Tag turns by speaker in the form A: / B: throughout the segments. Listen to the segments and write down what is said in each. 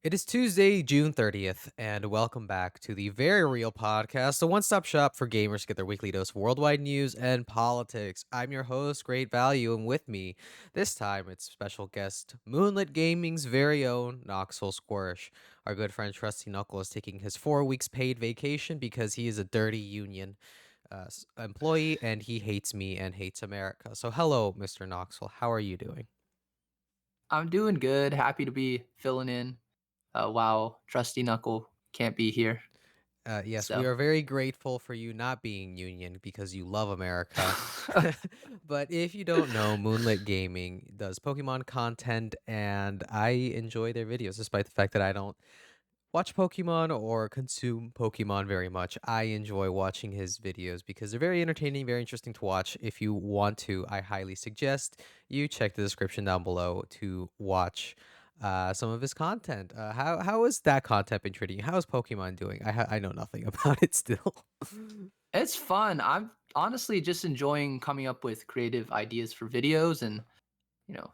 A: It is Tuesday, June 30th, and welcome back to the Very Real Podcast, a one stop shop for gamers to get their weekly dose of worldwide news and politics. I'm your host, Great Value, and with me, this time it's special guest, Moonlit Gaming's very own Noxel Squirsh. Our good friend TrustyKnuckle is taking his 4 weeks paid vacation because he is a dirty union employee and he hates me and hates America. So, hello, Mr. Knoxville. How are you doing?
B: I'm doing good. Happy to be filling in while Trusty Knuckle can't be here.
A: Yes, we
B: So,
A: are very grateful for you not being union because you love America. But if you don't know, Moonlit Gaming does Pokemon content, and I enjoy their videos, despite the fact that I don't watch Pokemon or consume Pokemon very much. I enjoy watching his videos because they're very entertaining, very interesting to watch. If you want to, I highly suggest you check the description down below to watch some of his content. How is that content been treating you? How is Pokemon doing? I know nothing about it still.
B: it's fun. I'm honestly just enjoying coming up with creative ideas for videos and,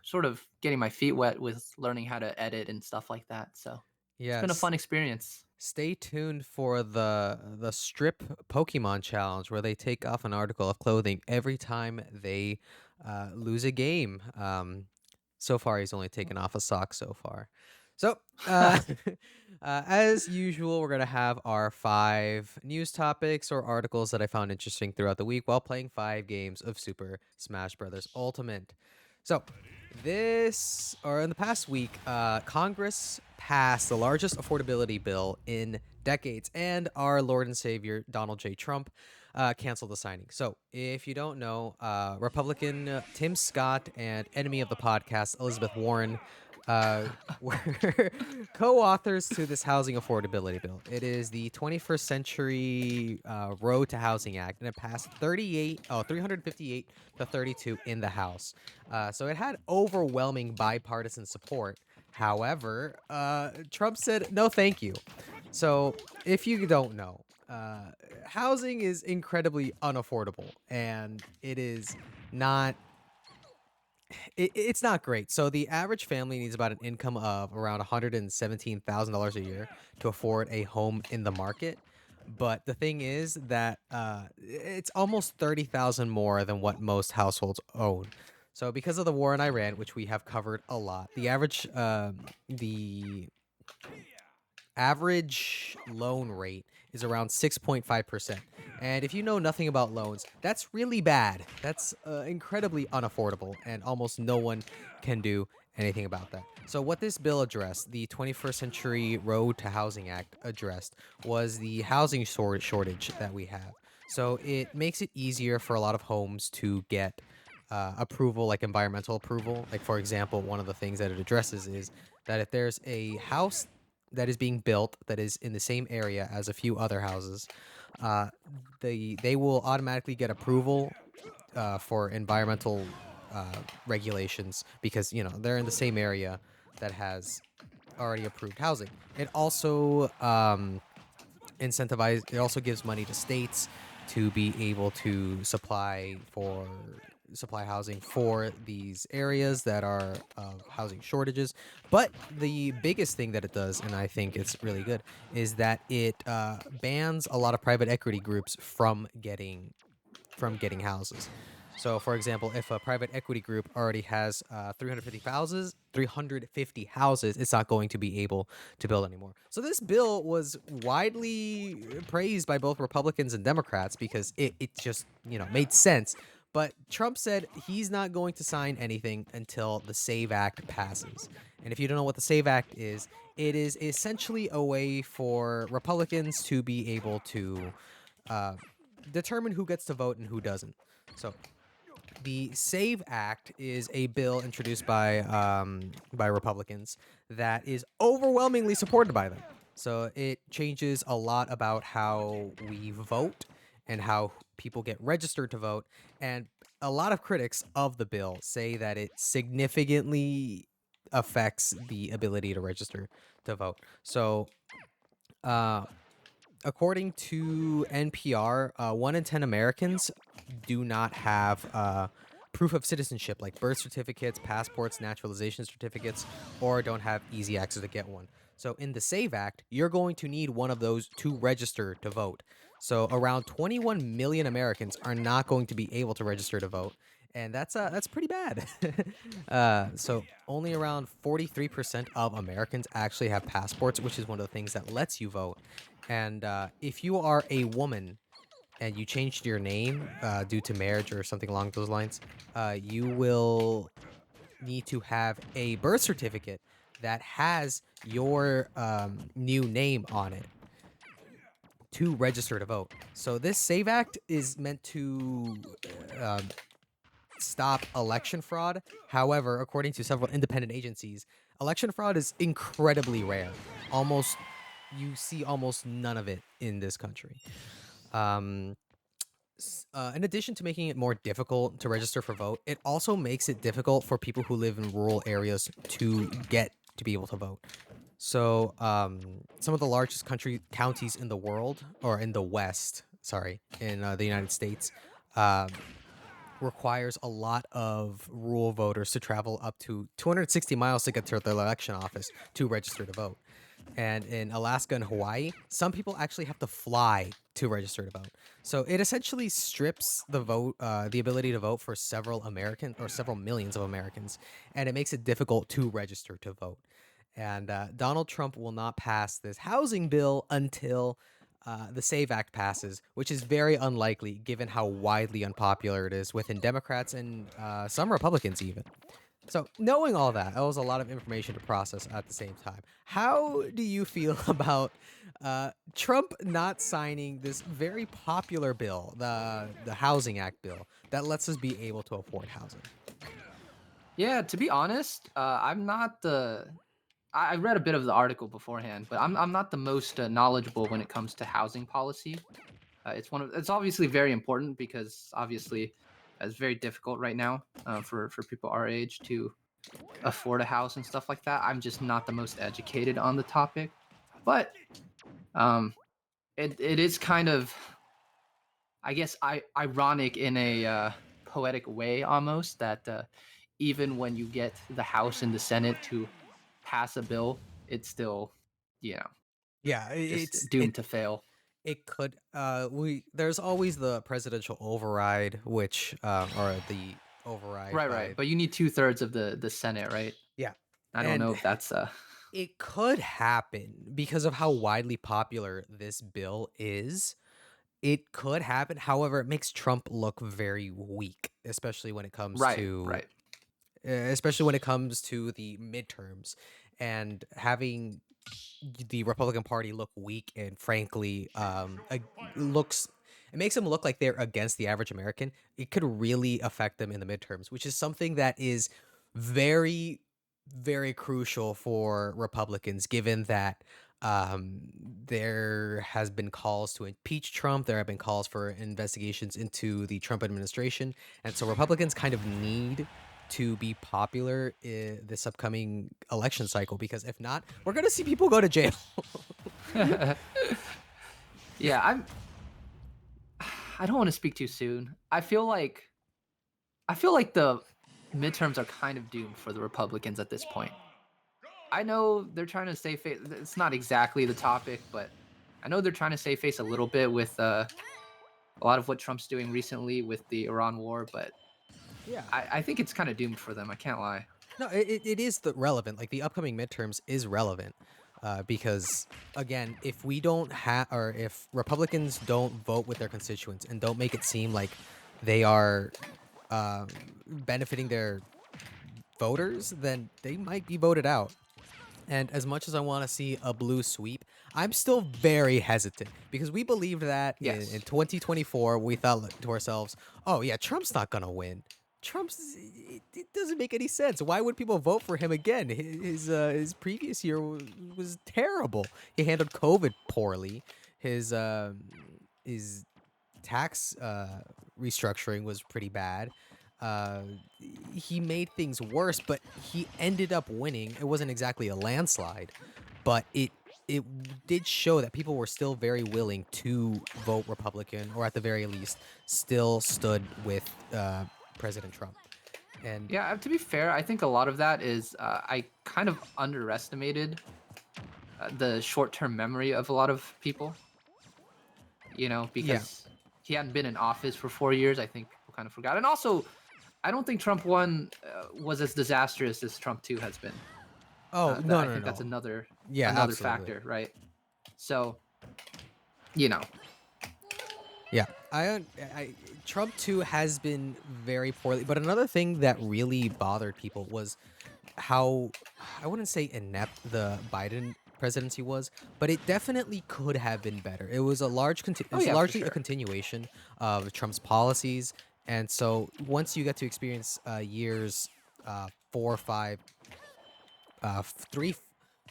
B: sort of getting my feet wet with learning how to edit and stuff like that. So, it's been a
A: Yes.
B: fun experience.
A: Stay tuned for the strip Pokemon challenge where they take off an article of clothing every time they lose a game. So far, he's only taken off a sock so far. So, as usual, we're gonna have our 5 news topics or articles that I found interesting throughout the week while playing 5 games of Super Smash Bros. Ultimate. So, in the past week, Congress passed the largest affordability bill in decades, and our Lord and Savior Donald J. Trump canceled the signing. So, if you don't know, Republican Tim Scott and enemy of the podcast Elizabeth Warren were co-authors to this housing affordability bill. It is the 21st Century Road to Housing Act, and it passed 358 to 32 in the House. So it had overwhelming bipartisan support. However, Trump said no, thank you. So if you don't know, housing is incredibly unaffordable, and it is not it's not great. So the average family needs about an income of around $117,000 a year to afford a home in the market. But the thing is that it's almost 30,000 more than what most households own. So because of the war in Iran, which we have covered a lot, the average loan rate is around 6.5%. And if you know nothing about loans, that's really bad. That's incredibly unaffordable, and almost no one can do anything about that. So, what this bill addressed, the 21st Century Road to Housing Act addressed, was the housing shortage that we have. So, it makes it easier for a lot of homes to get approval, like environmental approval. Like, for example, one of the things that it addresses is that if there's a house that is being built that is in the same area as a few other houses, uh, they will automatically get approval for environmental regulations because they're in the same area that has already approved housing. It also It also gives money to states to be able to supply housing for these areas that are housing shortages. But the biggest thing that it does, and I think it's really good, is that it bans a lot of private equity groups from getting houses. So, for example, if a private equity group already has 350 houses, it's not going to be able to build anymore. So, this bill was widely praised by both Republicans and Democrats because it just made sense. But Trump said he's not going to sign anything until the SAVE Act passes. And if you don't know what the SAVE Act is, it is essentially a way for Republicans to be able to uh, determine who gets to vote and who doesn't. So the SAVE Act is a bill introduced by Republicans that is overwhelmingly supported by them. So it changes a lot about how we vote and how people get registered to vote. And a lot of critics of the bill say that it significantly affects the ability to register to vote. So uh, according to NPR, 1 in 10 Americans do not have proof of citizenship, like birth certificates, passports, naturalization certificates, or don't have easy access to get one. So in the SAVE Act, you're going to need one of those to register to vote. So around 21 million Americans are not going to be able to register to vote, and that's pretty bad. So only around 43% of Americans actually have passports, which is one of the things that lets you vote. And if you are a woman and you changed your name due to marriage or something along those lines, you will need to have a birth certificate that has your new name on it to register to vote. So this SAVE Act is meant to stop election fraud. However, according to several independent agencies, election fraud is incredibly rare. Almost, you see almost none of it in this country. Um, in addition to making it more difficult to register for vote, it also makes it difficult for people who live in rural areas to get to be able to vote. So, some of the largest counties in the world, or in the West, sorry, in the United States, um, requires a lot of rural voters to travel up to 260 miles to get to the election office to register to vote. And in Alaska and Hawaii, some people actually have to fly to register to vote. So it essentially strips the ability to vote for several American or several millions of Americans, and it makes it difficult to register to vote. And Donald Trump will not pass this housing bill until the SAVE Act passes, which is very unlikely given how widely unpopular it is within Democrats and some Republicans even. So, knowing all that, that was a lot of information to process at the same time. How do you feel about Trump not signing this very popular bill, the Housing Act bill, that lets us be able to afford housing?
B: Yeah, to be honest, I'm not the. I read a bit of the article beforehand, but I'm not the most knowledgeable when it comes to housing policy. It's obviously very important because obviously it's very difficult right now for people our age to afford a house and stuff like that. I'm just not the most educated on the topic, but um, it is kind of, I guess, ironic in a poetic way almost that even when you get the House and the Senate to pass a bill, it's still, you know,
A: Yeah,
B: just
A: it's
B: doomed to fail.
A: it could we there's always the presidential override, which or the override
B: Right, right.
A: by
B: But you need 2/3 of the Senate, right?
A: yeah,
B: I don't
A: and
B: know if that's
A: it could happen because of how widely popular this bill is. It could happen. However, it makes Trump look very weak,
B: right, right.
A: especially when it comes to the midterms, and having the Republican Party look weak and frankly looks it makes them look like they're against the average American. It could really affect them in the midterms, which is something that is very very crucial for Republicans, given that there has been calls to impeach Trump. There have been calls for investigations into the Trump administration, and so Republicans kind of need to be popular in this upcoming election cycle, because if not, we're gonna see people go to jail.
B: Yeah, I don't want to speak too soon. I feel like the midterms are kind of doomed for the Republicans at this point. I know they're trying to save face. It's not exactly the topic, but I know they're trying to save face a little bit with a lot of what Trump's doing recently with the Iran war. But
A: Yeah.
B: I think it's kind of doomed for them. I can't lie.
A: No, it is relevant. Like the upcoming midterms is relevant, because again, if we don't have, or if Republicans don't vote with their constituents and don't make it seem like they are um, benefiting their voters, then they might be voted out. And as much as I want to see a blue sweep, I'm still very hesitant, because we believed that in
B: Yes.
A: 2024, we thought to ourselves, oh, yeah, Trump's not going to win. It doesn't make any sense. Why would people vote for him again? His previous year was terrible. He handled COVID poorly. His tax restructuring was pretty bad. Uh, he made things worse, but he ended up winning. It wasn't exactly a landslide, but it did show that people were still very willing to vote Republican, or at the very least, still stood with President Trump. And
B: Yeah. To be fair, I think a lot of that is I kind of underestimated the short-term memory of a lot of people,
A: Yeah.
B: because he hadn't been in office for 4 years. I think people kind of forgot. And also, I don't think Trump 1 was as disastrous as Trump 2 has been.
A: Oh,
B: That
A: no,
B: I
A: no,
B: think that's
A: no.
B: another
A: Yeah,
B: another
A: absolutely.
B: factor, right? So, you know,
A: Yeah, Trump too has been very poorly. But another thing that really bothered people was how, I wouldn't say inept the Biden presidency was, but it definitely could have been better. It was it
B: oh
A: was
B: yeah, for
A: largely a
B: sure.
A: continuation of Trump's policies, and so once you get to experience years 4, 5, 3,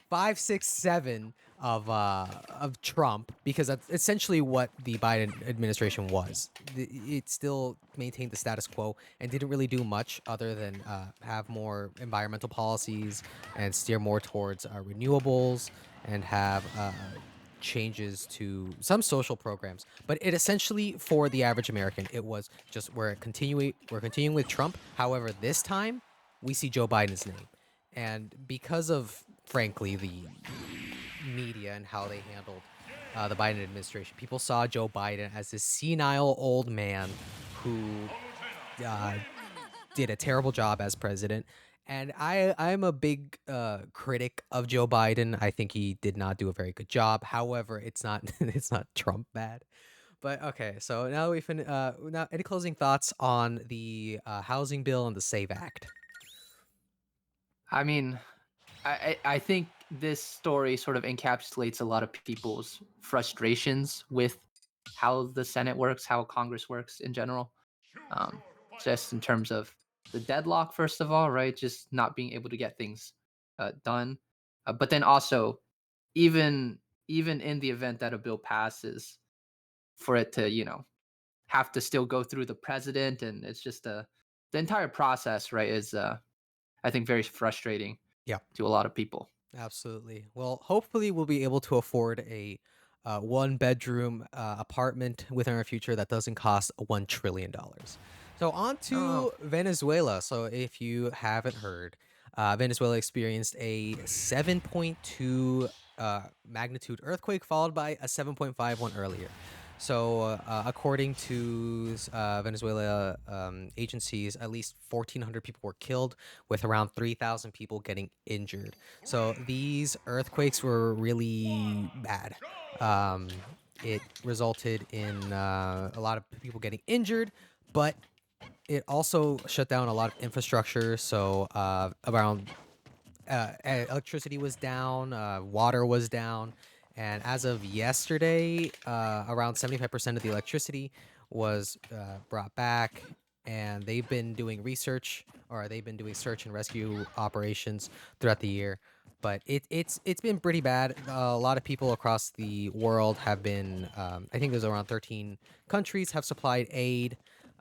A: 5, 6, 7 of Trump, because that's essentially what the Biden administration was. It still maintained the status quo and didn't really do much other than have more environmental policies and steer more towards renewables and have changes to some social programs. But it essentially, for the average American, it was just we're continuing with Trump. However, this time we see Joe Biden's name. And because of, frankly, the media and how they handled the Biden administration, people saw Joe Biden as this senile old man who uh, did a terrible job as president. And I'm a big critic of Joe Biden. I think he did not do a very good job. However, it's not it's not Trump bad. But okay, so now now any closing thoughts on the housing bill and the Save Act?
B: I mean, I think this story sort of encapsulates a lot of people's frustrations with how the Senate works, how Congress works in general. Um, just in terms of the deadlock, first of all, right? Just not being able to get things done. But then also, even even in the event that a bill passes, for it to have to still go through the president, and it's just the entire process, right? Is I think very frustrating
A: Yeah.
B: to a lot of people.
A: Absolutely. Well, hopefully we'll be able to afford a one bedroom apartment within our future that doesn't cost $1 trillion. So on
B: Oh,
A: to Venezuela. So if you haven't heard, Venezuela experienced a 7.2 magnitude earthquake followed by a 7.5 one earlier. So, according to Venezuela agencies, at least 1,400 people were killed, with around 3,000 people getting injured. So these earthquakes were really bad. Um, it resulted in a lot of people getting injured, but it also shut down a lot of infrastructure. So around electricity was down, water was down, and as of yesterday, around 75% of the electricity was brought back. And they've been doing research, or they've been doing search and rescue operations throughout the year. But it's been pretty bad. A lot of people across the world have been. I think there's around 13 countries have supplied aid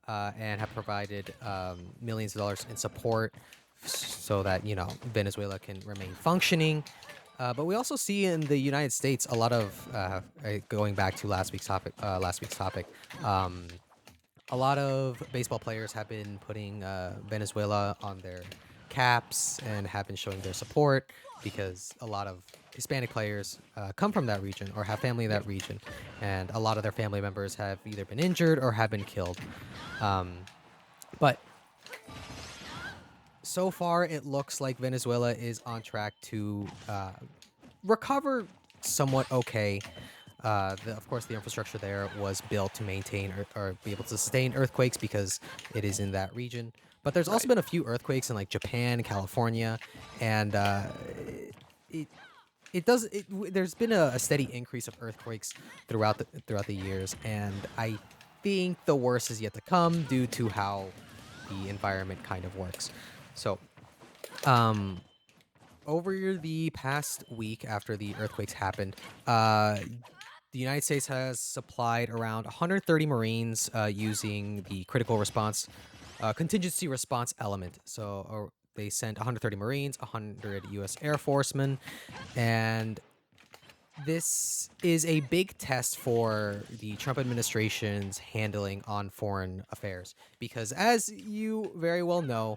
A: and have provided millions of dollars in support so that Venezuela can remain functioning. But we also see in the United States a lot of going back to last week's topic. Um, a lot of baseball players have been putting Venezuela on their caps and have been showing their support because a lot of Hispanic players come from that region or have family in that region, and a lot of their family members have either been injured or have been killed. Um, but so far, it looks like Venezuela is on track to recover somewhat okay. Of course, the infrastructure there was built to maintain or be able to sustain earthquakes because it is in that region. But there's also
B: right.
A: been a few earthquakes in like Japan, California, and it there's been a steady increase of earthquakes throughout the years, and I think the worst is yet to come due to how the environment kind of works. So, um, over the past week after the earthquakes happened, the United States has supplied around 130 Marines using the critical response contingency response element. So they sent 130 Marines, 100 U.S. Air Forcemen, and this is a big test for the Trump administration's handling on foreign affairs because, as you very well know,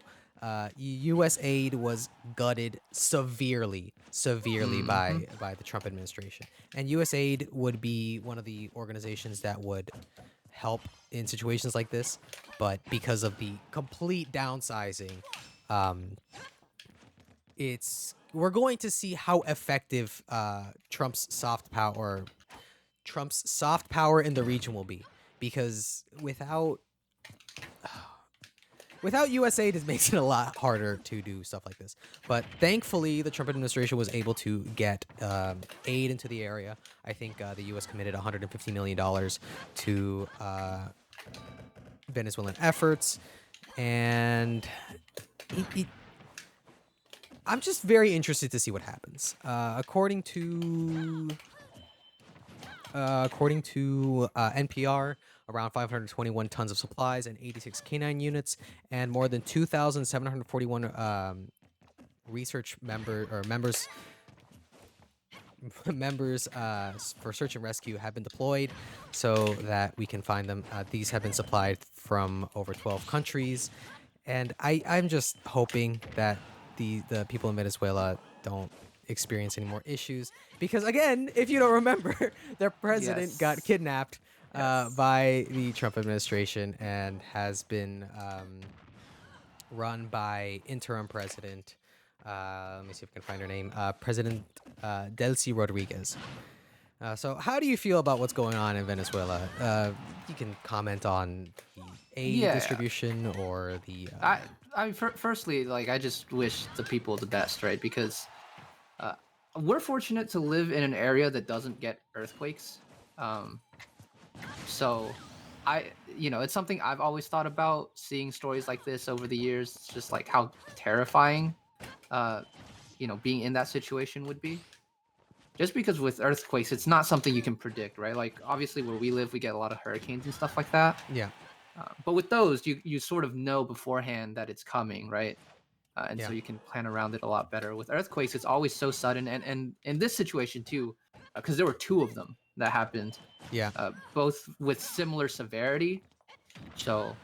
A: U.S. aid was gutted severely
B: Hmm.
A: by the Trump administration, and U.S. aid would be one of the organizations that would help in situations like this, but because of the complete downsizing, um, we're going to see how effective Trump's soft power in the region will be, because without U.S. aid, it makes it a lot harder to do stuff like this. But thankfully, the Trump administration was able to get aid into the area. I think the U.S. committed $150 million to Venezuelan efforts, and I'm just very interested to see what happens. According to NPR, around 521 tons of supplies and 86 canine units, and more than 2,741 research members members for search and rescue have been deployed so that we can find them. These have been supplied from over 12 countries, and I'm just hoping that the people in Venezuela don't experience any more issues, because again, if you don't remember, their president got
B: Yes.
A: kidnapped
B: Yes.
A: by the Trump administration and has been run by interim president. Let me see if I can find her name. President Delcy Rodriguez. So, how do you feel about what's going on in Venezuela? You can comment on the aid
B: Yeah.
A: distribution or the.
B: I I mean, firstly, like I just wish the people the best, right? Because uh, we're fortunate to live in an area that doesn't get earthquakes. Um, so it's something I've always thought about. Seeing stories like this over the years, it's just like how terrifying, uh, being in that situation would be. Just because with earthquakes, it's not something you can predict, right? Like obviously, where we live, we get a lot of hurricanes and stuff like that.
A: Yeah,
B: But with those, you sort of know beforehand that it's coming, right? And
A: yeah,
B: so you can plan around it a lot better. With earthquakes, it's always so sudden, and in this situation too, because there were two of them that happened,
A: yeah,
B: both with similar severity. So,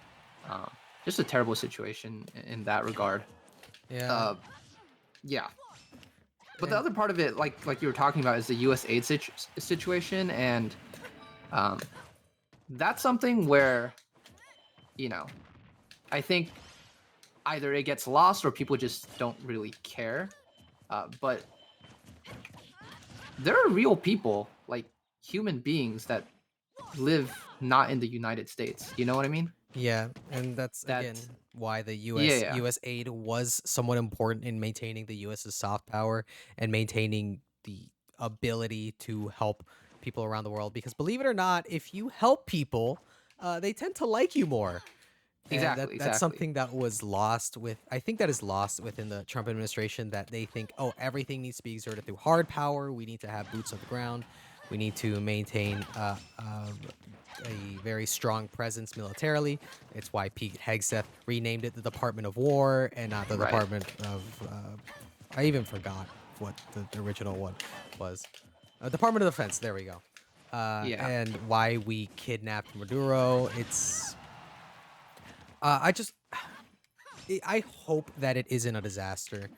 B: um, just a terrible situation in that regard.
A: yeah.
B: Uh, yeah. But the
A: And
B: other part of it, like you were talking about, is the U.S. aid situation, and um, that's something where you know I think either it gets lost or people just don't really care. But there are real people, like human beings, that live not in the United States. You know what I mean?
A: yeah, and that's again
B: That
A: why the
B: Yeah,
A: U.S.
B: yeah,
A: U.S. aid was somewhat important in maintaining the U.S.'s soft power and maintaining the ability to help people around the world. Because believe it or not, if you help people, they tend to like you more. And
B: exactly,
A: that's
B: exactly.
A: something that was lost with, I think that is lost within the Trump administration, that they think, oh, everything needs to be exerted through hard power. We need to have boots on the ground. We need to maintain a very strong presence militarily. It's why Pete Hegseth renamed it the Department of War and not the
B: Right.
A: Department of. I even forgot what the original one was. Department of Defense. There we go.
B: Yeah.
A: And why we kidnapped Maduro. I just I hope that it isn't a disaster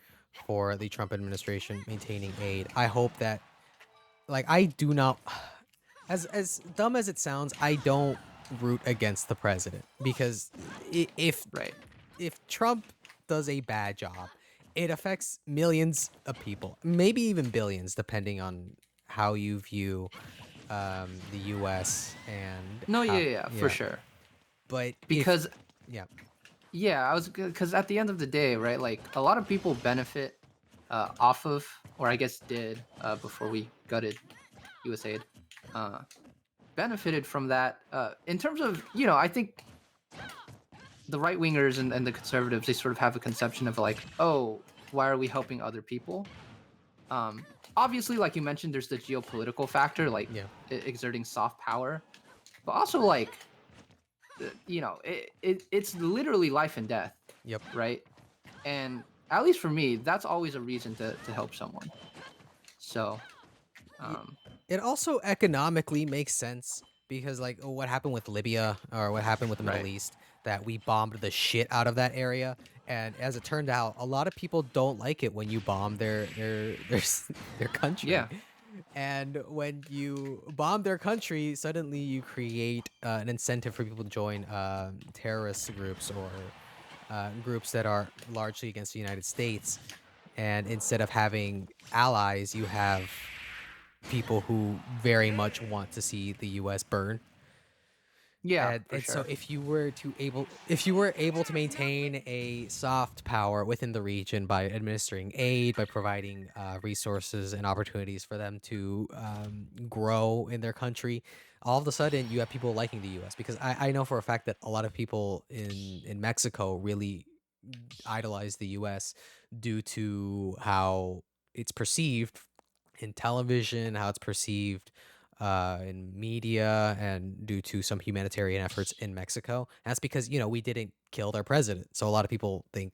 A: for the Trump administration maintaining aid. I hope that, like, I do not, as dumb as it sounds, I don't root against the president, because if
B: Right.
A: Trump does a bad job, it affects millions of people, maybe even billions, depending on how you view the U.S. and
B: No, yeah,
A: how,
B: yeah, for
A: yeah.
B: sure.
A: But if,
B: Because
A: yeah,
B: yeah, I was because at the end of the day, right? Like a lot of people benefit off of, or I guess did before we gutted USAID, uh, benefited from that. In terms of, I think the right wingers and the conservatives, they sort of have a conception of like, oh, why are we helping other people? Um, Obviously, like you mentioned, there's the geopolitical factor, like
A: yeah,
B: exerting soft power, but also like, it's literally life and death,
A: yep.
B: right? And at least for me, that's always a reason to help someone. So,
A: Y-
B: um,
A: It also economically makes sense, because, like, what happened with Libya or what happened with the Middle
B: right,
A: East, that we bombed the shit out of that area. And as it turned out, a lot of people don't like it when you bomb their country.
B: Yeah.
A: And when you bomb their country, suddenly you create an incentive for people to join terrorist groups or groups that are largely against the United States. And instead of having allies, you have people who very much want to see the U.S. burn.
B: Yeah,
A: And,
B: for
A: and so
B: sure.
A: if you were able to maintain a soft power within the region by administering aid, by providing resources and opportunities for them to grow in their country, all of a sudden you have people liking the U.S. because I know for a fact that a lot of people in Mexico really idolize the US due to how it's perceived in television, how it's perceived in media, and due to some humanitarian efforts in Mexico. And that's because, we didn't kill their president. So a lot of people think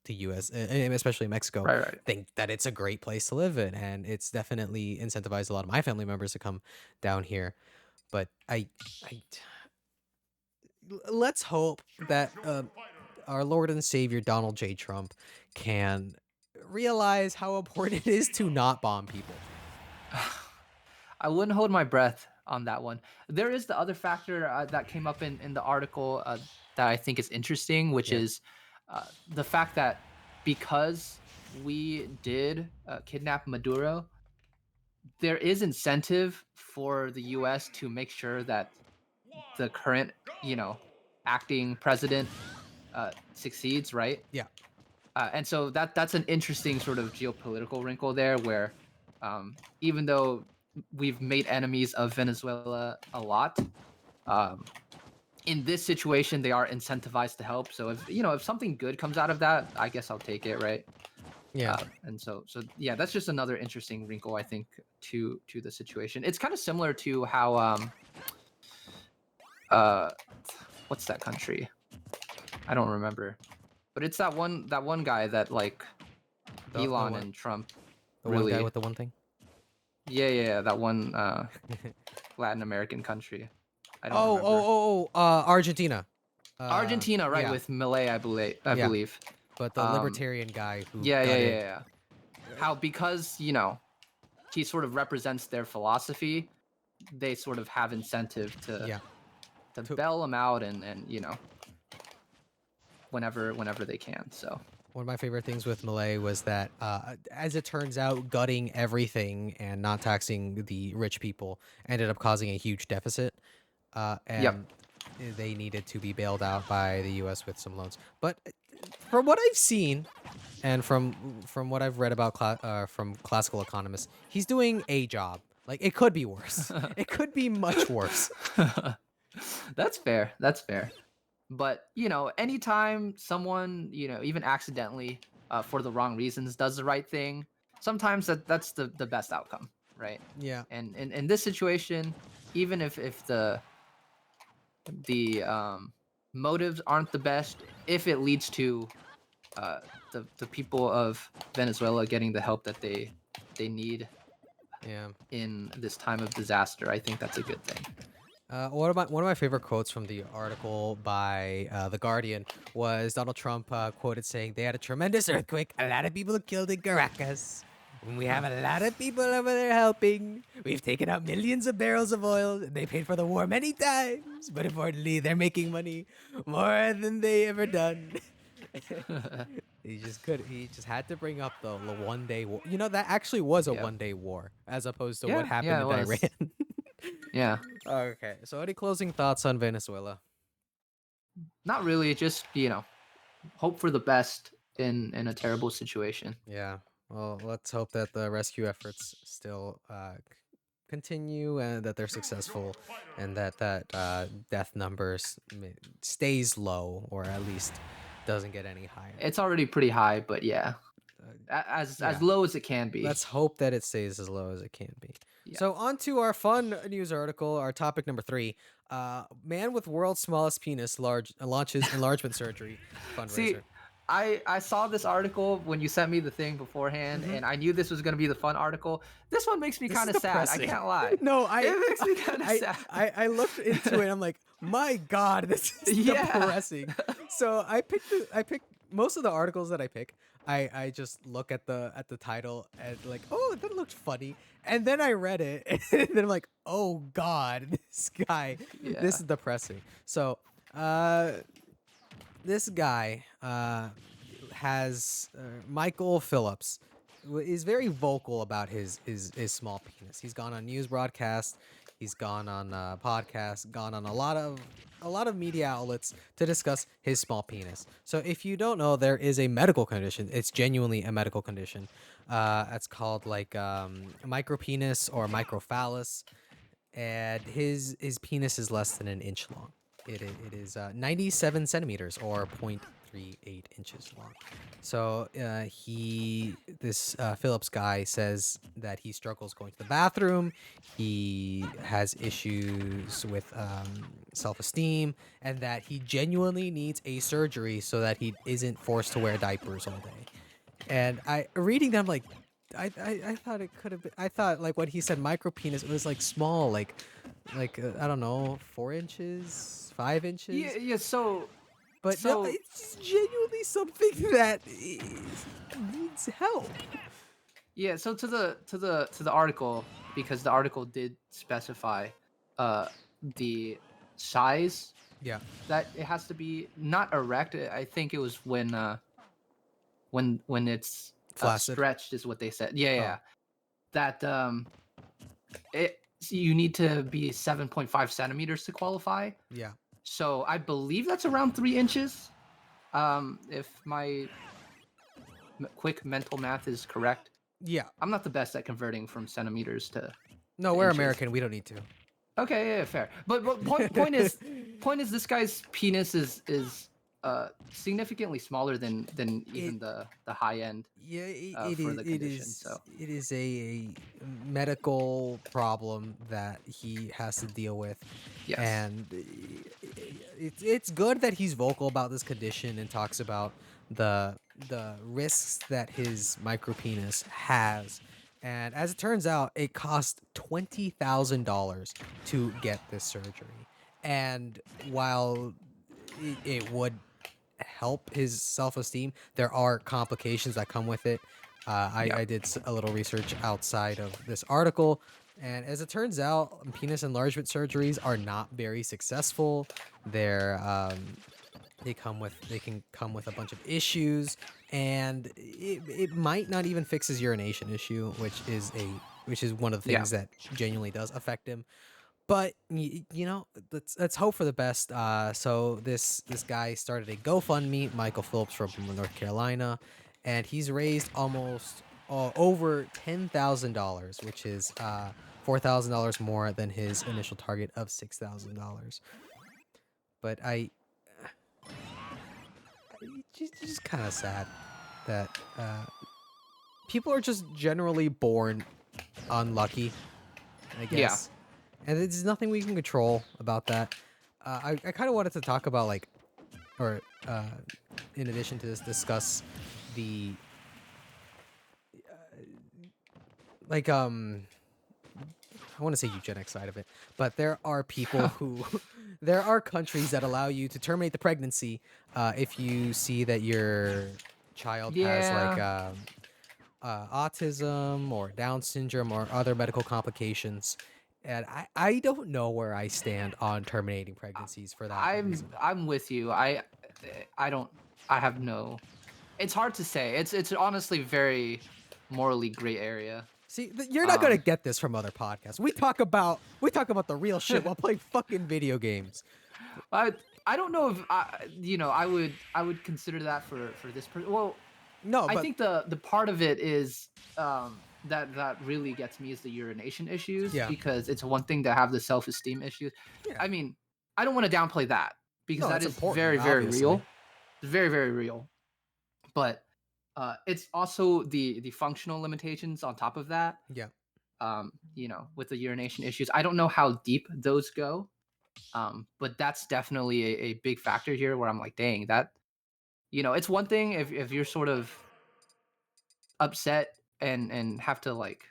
A: the US, and especially Mexico,
B: Right, right.
A: think that it's a great place to live in. And it's definitely incentivized a lot of my family members to come down here. But I let's hope that our Lord and Savior Donald J. Trump can realize how important it is to not bomb people.
B: I wouldn't hold my breath on that one. There is the other factor that came up in the article that I think is interesting, which
A: Yeah.
B: is the fact that because we did kidnap Maduro, there is incentive for the U.S. to make sure that the current, you know, acting president succeeds, right?
A: Yeah.
B: And so that's an interesting sort of geopolitical wrinkle there, where even though we've made enemies of Venezuela a lot, um, in this situation they are incentivized to help. So if something good comes out of that, I guess I'll take it, right?
A: Yeah.
B: And so yeah, that's just another interesting wrinkle, I think, to the situation. It's kind of similar to how uh what's that country? I don't remember, but it's that one guy that like
A: The
B: Elon
A: one
B: and Trump
A: the one guy
B: really.
A: with the one thing.
B: Yeah, that one Latin American country. I don't
A: Oh,
B: remember.
A: Argentina.
B: Argentina, right,
A: Yeah.
B: with Millet, I believe. I
A: Yeah.
B: believe.
A: But the
B: Um,
A: libertarian guy who
B: yeah, yeah, yeah,
A: gutted.
B: yeah. How because he sort of represents their philosophy, they sort of have incentive to
A: Yeah. To
B: bail him out and whenever they can. So
A: One of my favorite things with Malay was that, as it turns out, gutting everything and not taxing the rich people ended up causing a huge deficit,
B: yep.
A: and they needed to be bailed out by the U.S. with some loans. But from what I've seen, and from what I've read about from classical economists, he's doing a job. Like it could be worse. It could be much worse.
B: That's fair. That's fair. But anytime someone even accidentally for the wrong reasons does the right thing, sometimes that's the best outcome, right?
A: Yeah.
B: And in this situation, even if the motives aren't the best, if it leads to uh, the people of Venezuela getting the help that they need
A: Yeah.
B: in this time of disaster, I think that's a good thing.
A: One of my favorite quotes from the article by The Guardian was Donald Trump quoted saying, "They had a tremendous earthquake. A lot of people killed in Caracas. And we have a lot of people over there helping. We've taken out millions of barrels of oil. And they paid for the war many times. But importantly, they're making money more than they ever done." He just had to bring up the 1 day war. That actually was a
B: Yep.
A: 1 day war, as opposed to what
B: Yeah, yeah,
A: happened
B: it
A: in
B: was.
A: Iran.
B: Yeah.
A: Okay, so any closing thoughts on Venezuela?
B: Not really, just hope for the best in a terrible situation.
A: Yeah. Well, let's hope that the rescue efforts still continue and that they're successful, and that death numbers stays low, or at least doesn't get any higher.
B: It's already pretty high, but yeah,
A: Uh,
B: as
A: yeah.
B: low as it can be.
A: Let's hope that it stays as low as it can be.
B: Yeah.
A: So on to our fun news article, our topic number 3. Man with world's smallest penis launches enlargement surgery
B: See,
A: fundraiser.
B: I saw this article when you sent me the thing beforehand,
A: Mhm.
B: and I knew this was gonna be the fun article. This one makes me
A: This
B: kind
A: is
B: of sad. I
A: depressing.
B: can't lie.
A: No,
B: It makes me kind of
A: I
B: sad.
A: I looked into it, I'm like, "My God, this is
B: Yeah.
A: depressing." So, I picked most of the articles that I pick, I just look at the title and like, "Oh, that looked funny." And then I read it, and then I'm like, "Oh God, this guy, this
B: Yeah.
A: is depressing." So, uh this guy has Michael Phillips is very vocal about his small penis. He's gone on news broadcasts, he's gone on podcasts, gone on a lot of media outlets to discuss his small penis. So if you don't know, there is a medical condition. It's genuinely a medical condition. It's called like micropenis or microphallus, and his penis is less than an inch long. It is 97 centimeters or 0.38 inches long. So this Phillips guy says that he struggles going to the bathroom. He has issues with self-esteem, and that he genuinely needs a surgery so that he isn't forced to wear diapers all day. And I reading them like I thought it could have been. I thought like when he said micro penis, it was like small, like I don't know, 4 inches, five
B: Yeah,
A: inches.
B: yeah.
A: But no,
B: So
A: it's just genuinely something that needs help.
B: yeah. So to the article, because the article did specify, uh, the size
A: Yeah,
B: that it has to be not erect. I think it was when it's
A: flaccid.
B: stretched is what they said. Yeah, yeah.
A: Oh,
B: Yeah. That it you need to be 7.5 centimeters to qualify.
A: yeah,
B: So I believe that's around 3 inches. If my quick mental math is correct.
A: yeah.
B: I'm not the best at converting from centimeters
A: No,
B: to
A: we're
B: inches.
A: American. We don't need to.
B: Okay, yeah, yeah, fair. But point is this guy's penis is significantly smaller than
A: it
B: even the high end
A: Yeah,
B: for the condition. So
A: it is a medical problem that he has to deal with,
B: yes,
A: and it's good that he's vocal about this condition and talks about the risks that his micropenis has. And as it turns out, it cost $20,000 to get this surgery. And while it would help his self-esteem, there are complications that come with it.
B: yeah,
A: I did a little research outside of this article, and as it turns out, penis enlargement surgeries are not very successful. They're they can come with a bunch of issues, and it might not even fix his urination issue, which is one of the
B: yeah.
A: things that genuinely does affect him. But you know, let's hope for the best. So this guy started a GoFundMe, Michael Phillips from North Carolina, and he's raised almost over $10,000, which is $4,000 more than his initial target of $6,000. But just kind of sad that people are just generally born unlucky, I
B: Yeah.
A: guess. And there's nothing we can control about that. I kind of wanted to talk about or uh, in addition to this, discuss the like I want to say eugenics side of it, but there are people who there are countries that allow you to terminate the pregnancy if you see that your child has
B: Yeah.
A: autism or Down syndrome or other medical complications. And I don't know where I stand on terminating pregnancies for that
B: I'm
A: reason.
B: I'm with you. I don't I have no. It's hard to say. It's honestly very morally gray area.
A: See, you're not gonna
B: Um
A: get this from other podcasts. We talk about the real shit while playing fucking video games.
B: I I don't know if I would consider that for this person. Well,
A: No,
B: I
A: but
B: think the part of it is that really gets me is the urination issues,
A: yeah,
B: because it's one thing to have the self-esteem issues.
A: yeah.
B: I mean, I don't want to downplay that, because
A: No,
B: that
A: that's
B: is
A: important,
B: very
A: obviously.
B: real. It's very real. But it's also the functional limitations on top of that.
A: Yeah,
B: With the urination issues, I don't know how deep those go. But that's definitely a big factor here, where I'm like, dang, that it's one thing if you're sort of upset and have to like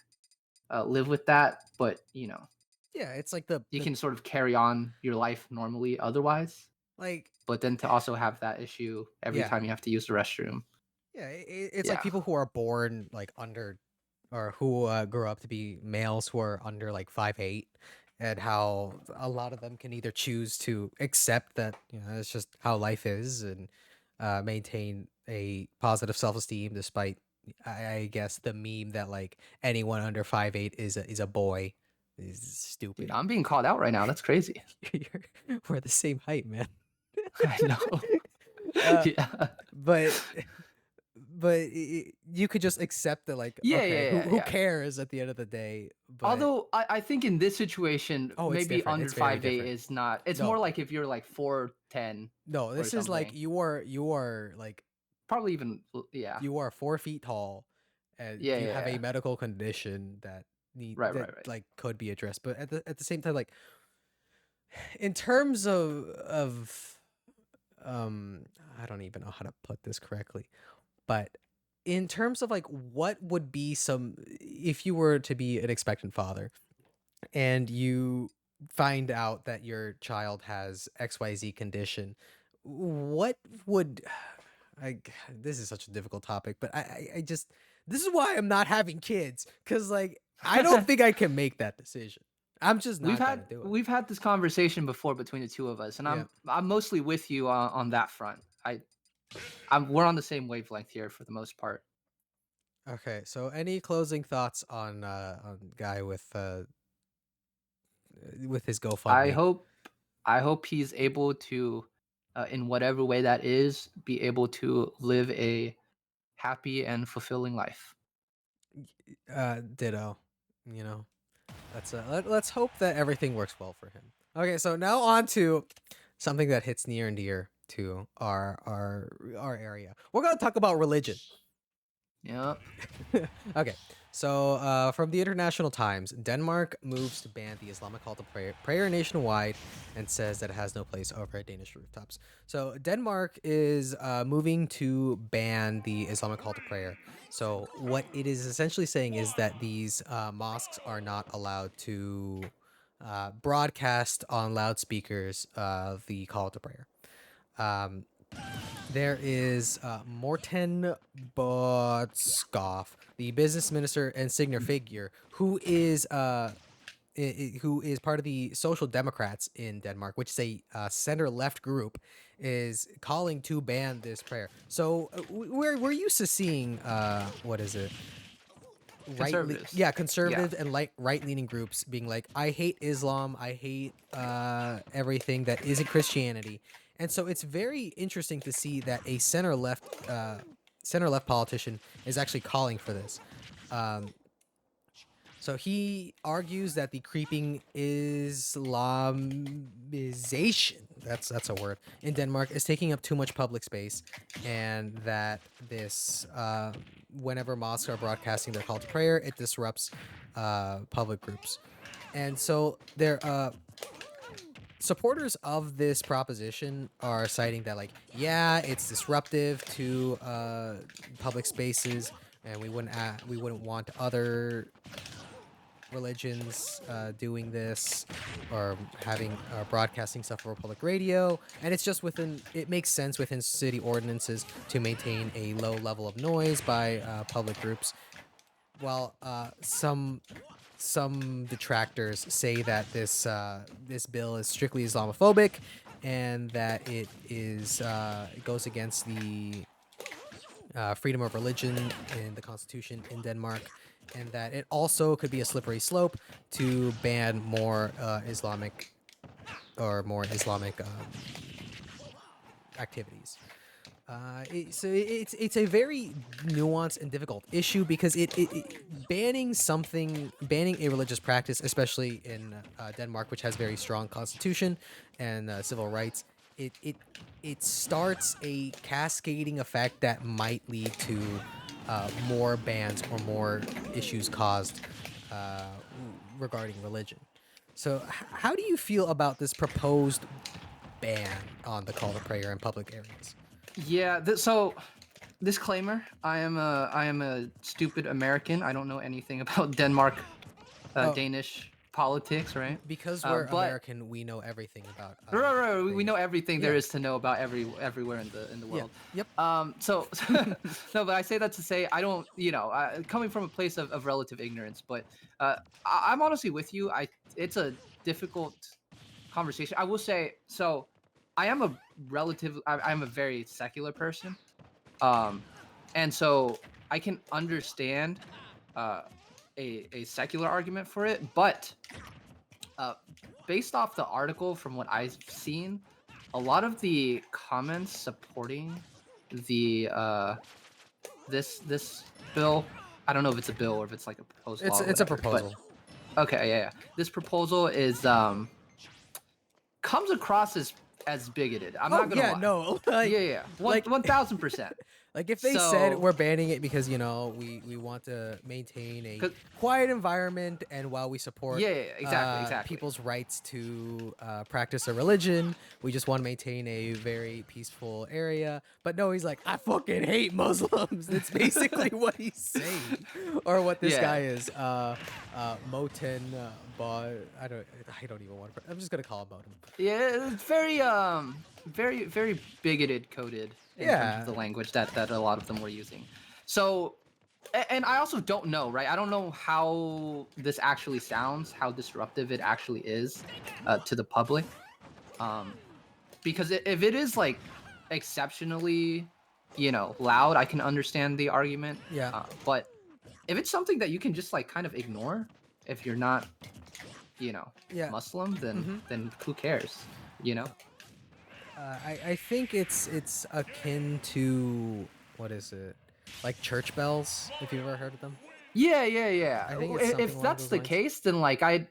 B: live with that, but
A: Yeah, it's like the
B: you
A: the
B: can sort of carry on your life normally otherwise.
A: like
B: But then to also have that issue every
A: yeah.
B: time you have to use the restroom.
A: Yeah, it's like
B: Yeah.
A: people who are born like under or who grew up to be males who are under like 5'8", and how a lot of them can either choose to accept that it's just how life is and maintain a positive self-esteem despite I guess the meme that like anyone under 5'8" is a boy is
B: Dude,
A: stupid.
B: I'm being called out right now. That's crazy.
A: We're the same height, man.
B: I know.
A: uh,
B: Yeah.
A: but you could just accept that like
B: Yeah,
A: okay,
B: yeah,
A: who
B: yeah,
A: who
B: yeah.
A: cares at the end of the day, but
B: Although I think in this situation,
A: oh, it's
B: maybe
A: different,
B: under
A: it's very
B: 5'8"
A: different.
B: is not. It's more
A: No,
B: like if you're like 4'10"
A: no,
B: or
A: this is like
B: something.
A: you are like
B: Probably even yeah.
A: you are 4 feet tall and
B: Yeah,
A: you
B: yeah,
A: have a
B: yeah.
A: medical condition that
B: Right,
A: that
B: right, right.
A: like could be addressed, but at the same time, like in terms of um I don't even know how to put this correctly, but in terms of like what would be some if you were to be an expectant father and you find out that your child has XYZ condition, what would I this is such a difficult topic, but I just this is why I'm not having kids, cuz like I don't think I can make that decision. I'm just
B: we've
A: not
B: had
A: going to do it.
B: we've had this conversation before between the two of us, and
A: Yeah.
B: I'm mostly with you on that front. We're on the same wavelength here for the most part.
A: Okay, so any closing thoughts on guy with his
B: I
A: GoFundMe?
B: hope I hope he's able to, in whatever way that is, be able to live a happy and fulfilling life.
A: Ditto. You know, let's hope that everything works well for him. Okay, so now on to something that hits near and dear to our area. We're gonna talk about religion.
B: Yep.
A: Okay, so from the International Times, Denmark moves to ban the Islamic call to prayer nationwide and says that it has no place over at Danish rooftops. So Denmark is moving to ban the Islamic call to prayer. So what it is essentially saying is that these mosques are not allowed to broadcast on loudspeakers the call to prayer. Um, there is Morten Botskov, the business minister and senior figure, who is part of the Social Democrats in Denmark, which is a center-left group, is calling to ban this prayer. So we're used to seeing what is it?
B: Conservatives.
A: Yeah,
B: Yeah.
A: conservative and like right-leaning groups being like, I hate Islam, I hate everything that isn't Christianity. And so it's very interesting to see that a center left politician is actually calling for this. um, so he argues that the creeping Islamization, that's a word, in Denmark is taking up too much public space, and that this whenever mosques are broadcasting their call to prayer, it disrupts public groups. And so there supporters of this proposition are citing that like, yeah, it's disruptive to public spaces, and we wouldn't want other religions doing this or having broadcasting stuff over public radio, and it's just within it makes sense within city ordinances to maintain a low level of noise by public groups, while some detractors say that this bill is strictly Islamophobic and that it goes against the freedom of religion in the constitution in Denmark, and that it also could be a slippery slope to ban more more Islamic activities. It's a very nuanced and difficult issue because banning a religious practice, especially in Denmark, which has very strong constitution and civil rights, it it it starts a cascading effect that might lead to more bans or more issues caused uh, regarding religion. So, how do you feel about this proposed ban on the call to prayer in public areas?
B: Yeah. So disclaimer: I am a stupid American. I don't know anything about Denmark,
A: Oh,
B: Danish politics, right?
A: because we're
B: But
A: American, we know everything about
B: right, we
A: things.
B: know everything there
A: Yeah.
B: is to know about everywhere in the
A: Yeah.
B: world.
A: Yep.
B: So no, but I say that to say I don't, coming from a place of relative ignorance, but I'm honestly with you. It's a difficult conversation. I will say so. I am a I'm a very secular person, um, and so I can understand uh, a secular argument for it, but uh, based off the article, from what I've seen, a lot of the comments supporting the this bill. I don't know if it's a bill or if it's like a proposed law or
A: It's a
B: whatever. But
A: proposal.
B: okay, yeah. This proposal is comes across as bigoted. I'm
A: Oh
B: not gonna
A: yeah,
B: lie.
A: no,
B: Yeah.
A: like
B: 1000%.
A: like if they said
B: So,
A: we're banning it because we want to maintain a
B: 'cause-
A: quiet environment and while we support
B: exactly.
A: people's rights to practice a religion, we just want to maintain a very peaceful area. But no, he's like, I fucking hate Muslims. That's basically what he's saying, or what this
B: Yeah,
A: guy is. Moten, I don't even want to. I'm just gonna call him Moten.
B: yeah. It's very bigoted coded in terms of
A: Yeah,
B: the language that a lot of them were using. So, and I also don't know, right? I don't know how this actually sounds, how disruptive it actually is to the public. Um, because if it is like exceptionally, loud, I can understand the argument.
A: yeah,
B: But if it's something that you can just like kind of ignore, if you're not, you know,
A: yeah.
B: Muslim, then
A: Mm-hmm.
B: who cares? You know?
A: I think it's akin to, what is it, like church bells, if you've ever heard of them.
B: Yeah.
A: I think it's something
B: If
A: along
B: that's
A: those
B: the
A: lines.
B: case, then like I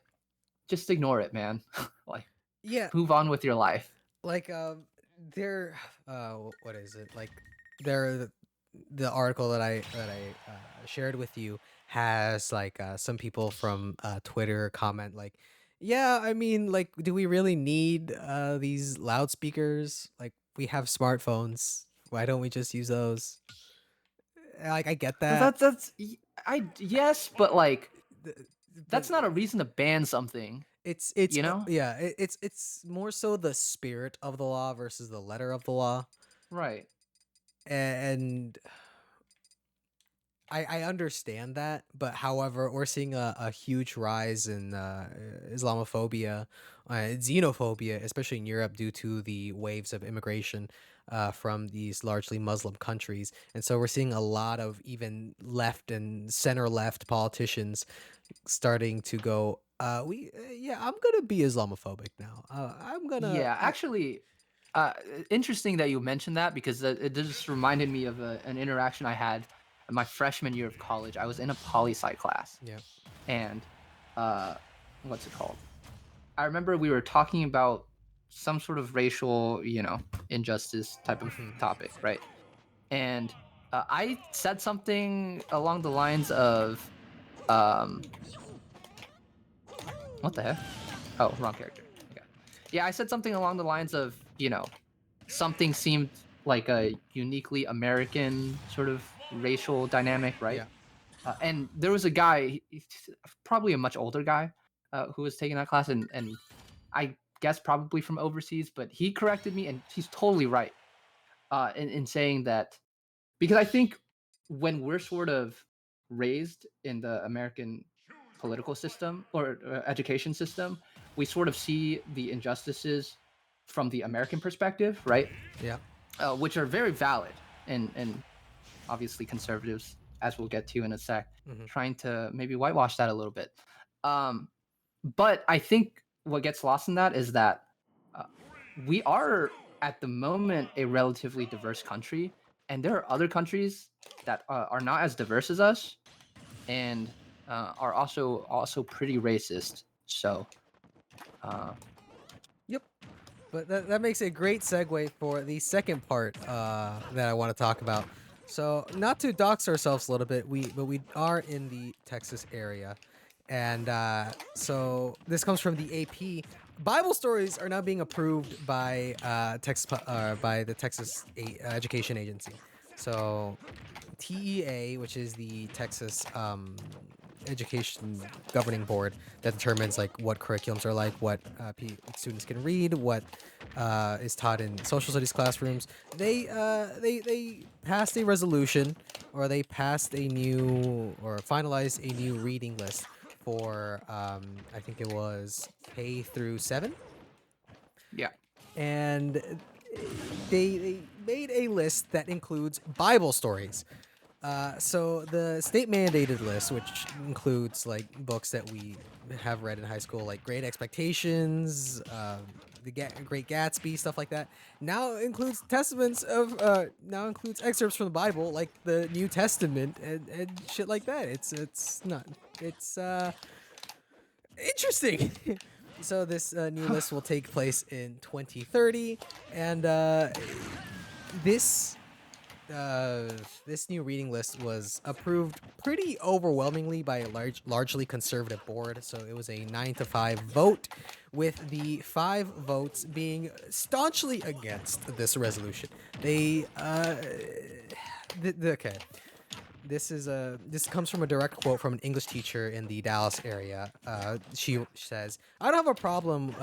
B: just ignore it, man. Like
A: Yeah,
B: move on with your life.
A: like they're what is it, like they're the article that I shared with you has like some people from Twitter comment like, yeah, I mean, like, do we really need these loudspeakers? Like, we have smartphones. Why don't we just use those? Like, I get
B: Well,
A: that.
B: I yes, but like
A: th- but
B: that's not a reason to ban something,
A: it's
B: you know?
A: yeah, it's more so the spirit of the law versus the letter of the law.
B: Right.
A: And I understand that, but however, we're seeing a huge rise in Islamophobia, xenophobia, especially in Europe due to the waves of immigration from these largely Muslim countries. And so we're seeing a lot of even left and center left politicians starting to go, yeah, I'm gonna be Islamophobic now. I'm gonna,
B: Yeah, actually, uh, interesting that you mentioned that because it just reminded me of an interaction I had in my freshman year of college. I was in a poli sci class,
A: yeah.
B: and uh, what's it called? I remember we were talking about some sort of racial, injustice type of
A: Hmm.
B: topic, right? And I said something along the lines of, um, "What the heck? Oh, wrong character." Okay. Yeah, I said something along the lines of, something seemed like a uniquely American sort of racial dynamic, right?
A: Yeah.
B: And there was a guy, probably a much older guy, who was taking that class, and I guess probably from overseas, but he corrected me, and he's totally right in saying that, because I think when we're sort of raised in the American political system or education system, we sort of see the injustices from the American perspective, right?
A: Yeah.
B: Which are very valid, and obviously conservatives, as we'll get to in a sec,
A: Hmm.
B: trying to maybe whitewash that a little bit. Um, but I think what gets lost in that is that uh, we are at the moment a relatively diverse country, and there are other countries that are not as diverse as us, and are also pretty racist. So uh,
A: Yep. But that makes a great segue for the second part that I want to talk about. So, not to dox ourselves a little bit, we are in the Texas area, and so this comes from the AP. Bible stories are now being approved by by the Texas Education Agency. So TEA, which is the Texas education governing board that determines like what curriculums are like, what students can read, what is taught in social studies classrooms. They passed a resolution, or they passed a new or finalized a new reading list for I think it was K through 7,
B: Yeah.
A: and they made a list that includes Bible stories. So the state mandated list, which includes like books that we have read in high school, like Great Expectations, Great Gatsby, stuff like that, now includes now includes excerpts from the Bible, like the New Testament and shit like that. It's not it's interesting. So this new list will take place in 2030, and this this new reading list was approved pretty overwhelmingly by a largely conservative board. So it was a 9-5 vote, with the 5 votes being staunchly against this resolution. They okay. This comes from a direct quote from an English teacher in the Dallas area. She says, "I don't have a problem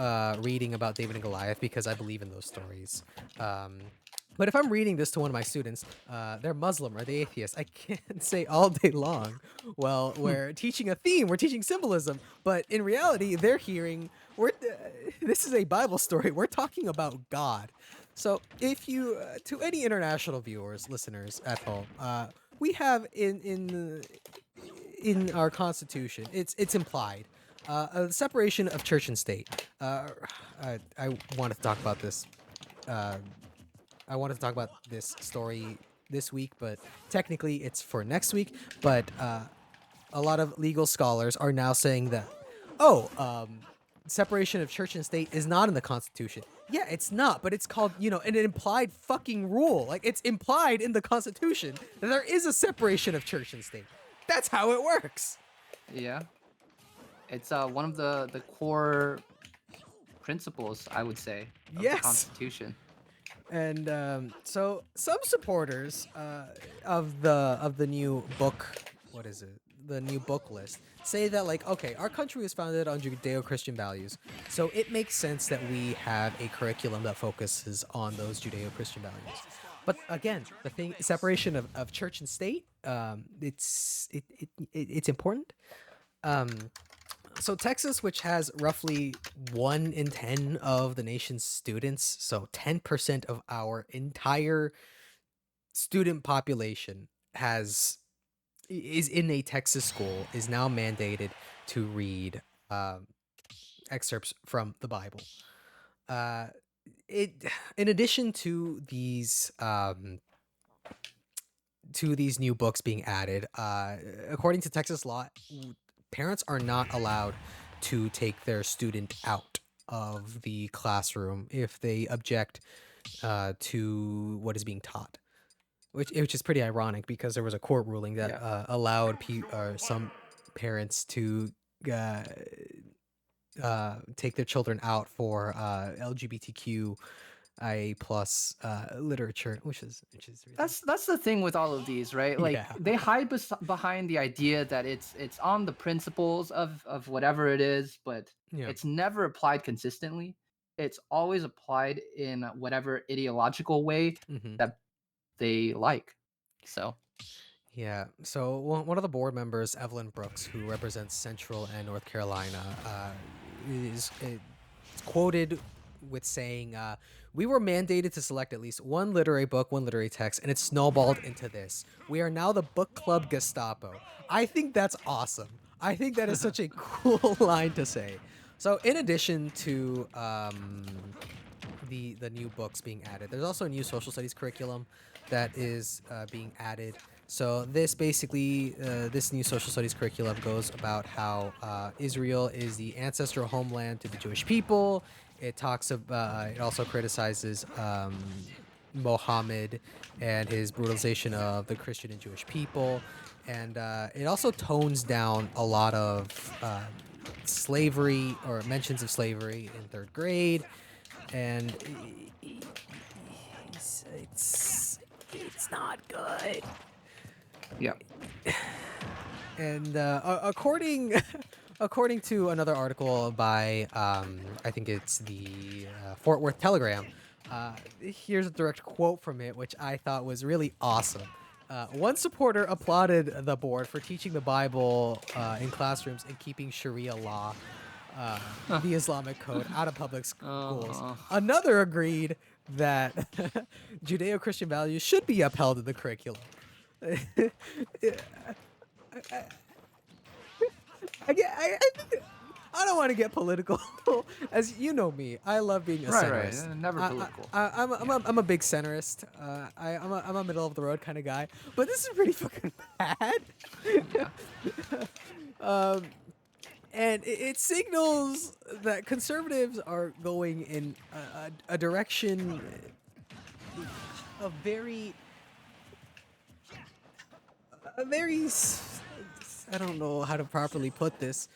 A: reading about David and Goliath because I believe in those stories. But if I'm reading this to one of my students, they're Muslim or they atheist, I can't say all day long, well, we're teaching a theme, we're teaching symbolism, but in reality, they're hearing, this is a Bible story, we're talking about God." So if you, to any international viewers, listeners at home, we have in our Constitution, it's implied, a separation of church and state. I wanted to talk about this. I wanted to talk about this story this week, but technically it's for next week. But a lot of legal scholars are now saying that, separation of church and state is not in the Constitution. Yeah, it's not, but it's called, an implied fucking rule. Like, it's implied in the Constitution that there is a separation of church and state. That's how it works.
B: Yeah. It's one of the core principles, I would say, of the
A: Yes.
B: Constitution.
A: And so some supporters of the new book, what is it? The new book list, say that, like, okay, our country was founded on Judeo-Christian values, so it makes sense that we have a curriculum that focuses on those Judeo-Christian values. But again, the thing, separation of church and state, it's important. So Texas, which has roughly 1 in 10 of the nation's students, so 10% of our entire student population is in a Texas school, is now mandated to read excerpts from the Bible. In addition to these new books being added, according to Texas law, parents are not allowed to take their student out of the classroom if they object to what is being taught, which is pretty ironic because there was a court ruling that allowed some parents to take their children out for LGBTQIA plus literature, which is really
B: That's the thing with all of these, right? Like,
A: Yeah.
B: they hide behind the idea that it's on the principles of whatever it is, but
A: Yeah.
B: it's never applied consistently. It's always applied in whatever ideological way that they like. So
A: Yeah. So one of the board members, Evelyn Brooks, who represents Central and North Carolina, is quoted with saying, "We were mandated to select at least one literary book, one literary text, and it snowballed into this. We are now the book club Gestapo." I think that's awesome. I think that is such a cool line to say. So in addition to the new books being added, there's also a new social studies curriculum that is being added. So this basically, this new social studies curriculum goes about how Israel is the ancestral homeland to the Jewish people. It talks about, it also criticizes Mohammed and his brutalization of the Christian and Jewish people. And it also tones down a lot of slavery or mentions of slavery in 3rd grade, and it's not good.
B: Yeah.
A: And according according to another article by I think it's the Fort Worth Telegram, here's a direct quote from it, which I thought was really awesome. One supporter applauded the board for teaching the Bible in classrooms and keeping Sharia law, the Islamic code, out of public schools.
B: Uh,
A: Another agreed that Judeo-Christian values should be upheld in the curriculum. I don't want to get political. As you know me, I love being a
B: right.
A: centrist.
B: Never political.
A: I'm a big centrist. I'm a middle of the road kind of guy. But this is pretty fucking bad.
B: Yeah.
A: And it signals that conservatives are going in a direction of I don't know how to properly put this.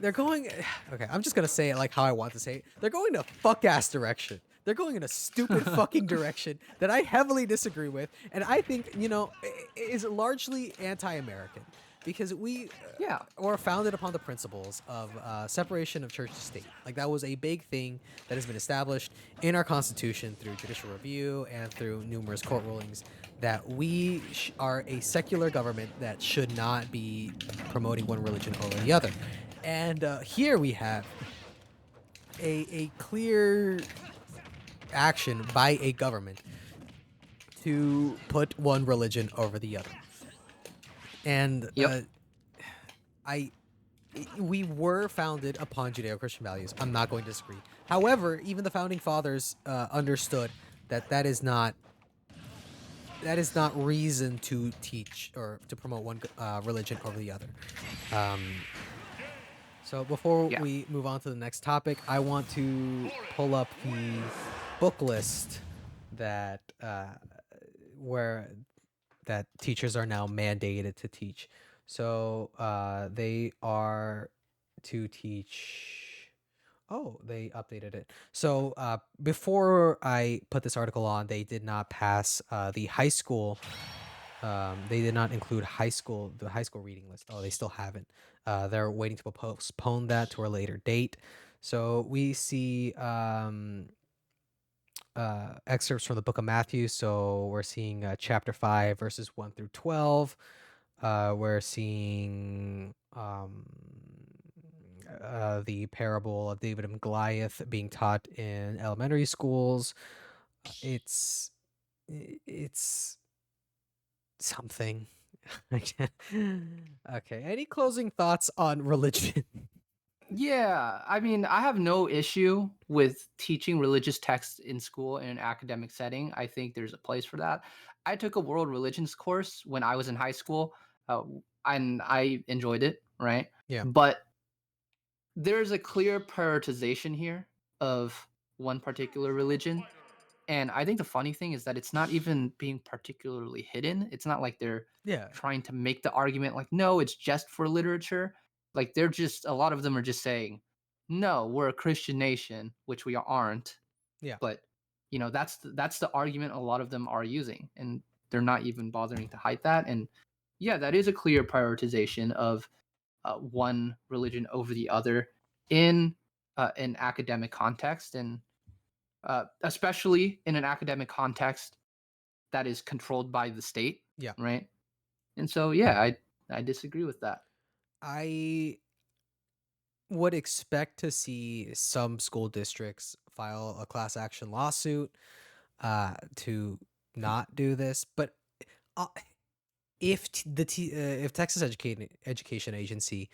A: They're going, okay, I'm just gonna say it like how I want to say it. They're going in a fuck ass direction. They're going in a stupid fucking direction that I heavily disagree with, and I think is largely anti-American because we
B: Yeah.
A: were founded upon the principles of separation of church to state. Like that was a big thing that has been established in our Constitution through judicial review and through numerous court rulings. That we are a secular government that should not be promoting one religion over the other. And here we have a clear action by a government to put one religion over the other. And
B: Yep.
A: we were founded upon Judeo-Christian values. I'm not going to disagree. However, even the founding fathers understood that that is not reason to teach or to promote one religion over the other. So before
B: Yeah.
A: we move on to the next topic, I want to pull up the book list that that teachers are now mandated to teach. So they are to teach. Oh, they updated it. So before I put this article on, they did not pass the high school. They did not include the high school reading list. Oh, they still haven't. They're waiting to postpone that to a later date. So we see excerpts from the book of Matthew. So we're seeing chapter 5, verses 1 through 12. We're seeing the parable of David and Goliath being taught in elementary schools. It's something. Okay. Any closing thoughts on religion?
B: Yeah, I mean, I have no issue with teaching religious texts in school in an academic setting. I think there's a place for that. I took a world religions course when I was in high school, and I enjoyed it, right?
A: Yeah.
B: But there's a clear prioritization here of one particular religion. And I think the funny thing is that it's not even being particularly hidden. It's not like they're
A: Yeah.
B: trying to make the argument like, no, it's just for literature. Like they're just a lot of them are just saying, no, we're a Christian nation, which we aren't.
A: Yeah.
B: But that's the argument a lot of them are using, and they're not even bothering to hide that. And yeah, that is a clear prioritization of one religion over the other in an academic context, and especially in an academic context that is controlled by the state,
A: Yeah.
B: right? And so, yeah, I disagree with that.
A: I would expect to see some school districts file a class action lawsuit to not do this, but uh, if Texas Education Agency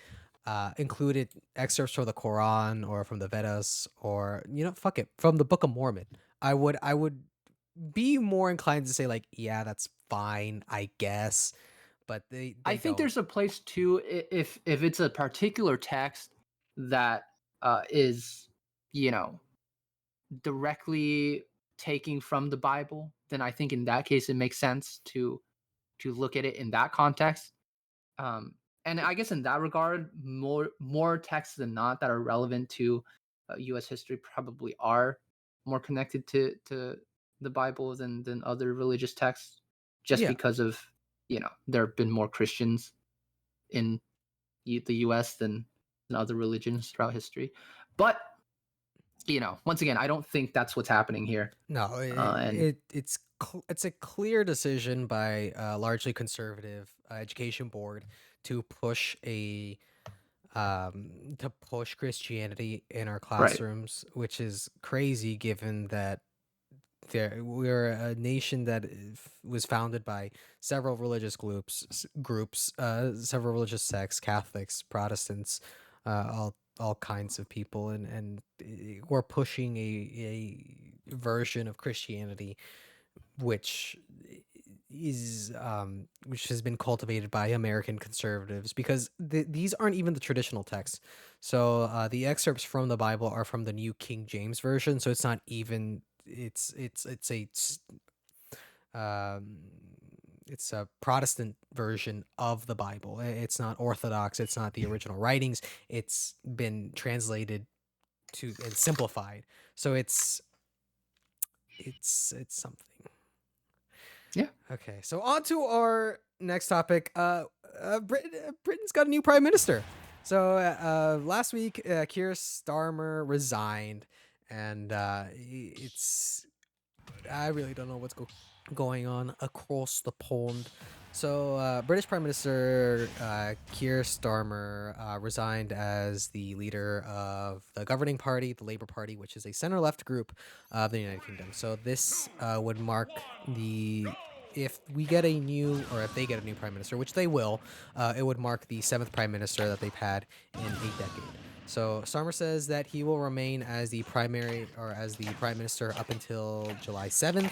A: included excerpts from the Quran or from the Vedas or fuck it, from the Book of Mormon, I would be more inclined to say like, yeah, that's fine, I guess, but
B: I
A: they
B: think
A: don't.
B: there's a place too if it's a particular text that is, you know, directly taking from the Bible, then I think in that case it makes sense to look at it in that context. And I guess in that regard, more texts than not that are relevant to U.S. history probably are more connected to the Bible than other religious texts, just
A: Yeah.
B: because of there have been more Christians in the U.S. than other religions throughout history. But once again, I don't think that's what's happening here.
A: No,
B: And
A: it's a clear decision by a largely conservative education board to push to push Christianity in our
B: right,
A: classrooms, which is crazy given that we're a nation that was founded by several religious several religious sects, Catholics, Protestants, all kinds of people, and we're pushing a version of Christianity which which has been cultivated by American conservatives because these aren't even the traditional texts. So the excerpts from the Bible are from the New King James version, so it's not even um it's a Protestant version of the Bible. It's not Orthodox. It's not the original writings. It's been translated to and simplified. So it's something.
B: yeah.
A: Okay, so on to our next topic. Britain's got a new prime minister. So last week, Keir Starmer resigned, and it's I really don't know what's going on across the pond. So British Prime Minister Keir Starmer resigned as the leader of the governing party, the Labour Party, which is a center-left group of the United Kingdom. So this would mark if we get a new, or if they get a new prime minister, which they will, it would mark the 7th prime minister that they've had in a decade. So Starmer says that he will remain as the prime minister up until July 7th,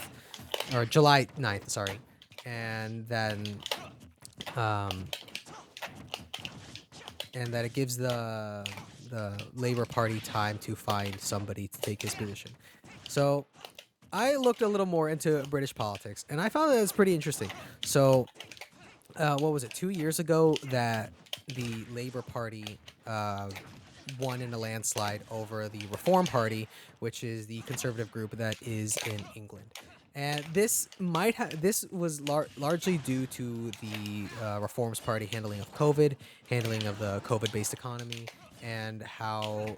A: or July 9th, sorry. And then that it gives the Labour Party time to find somebody to take his position. So I looked a little more into British politics, and I found that it's pretty interesting. So, what was it, 2 years ago that the Labour Party won in a landslide over the Reform Party, which is the conservative group that is in England. And this was largely due to the Reforms Party handling of COVID, handling of the COVID-based economy, and how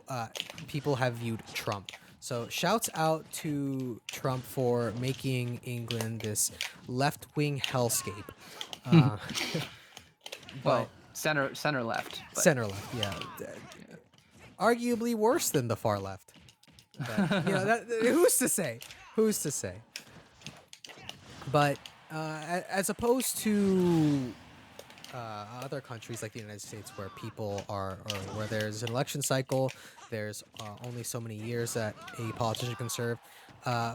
A: people have viewed Trump. So shouts out to Trump for making England this left-wing hellscape. But
B: Well, center left, but
A: center left, yeah. Arguably worse than the far left. But who's to say? Who's to say? But as opposed to other countries like the United States, where people or where there's an election cycle, there's only so many years that a politician can serve.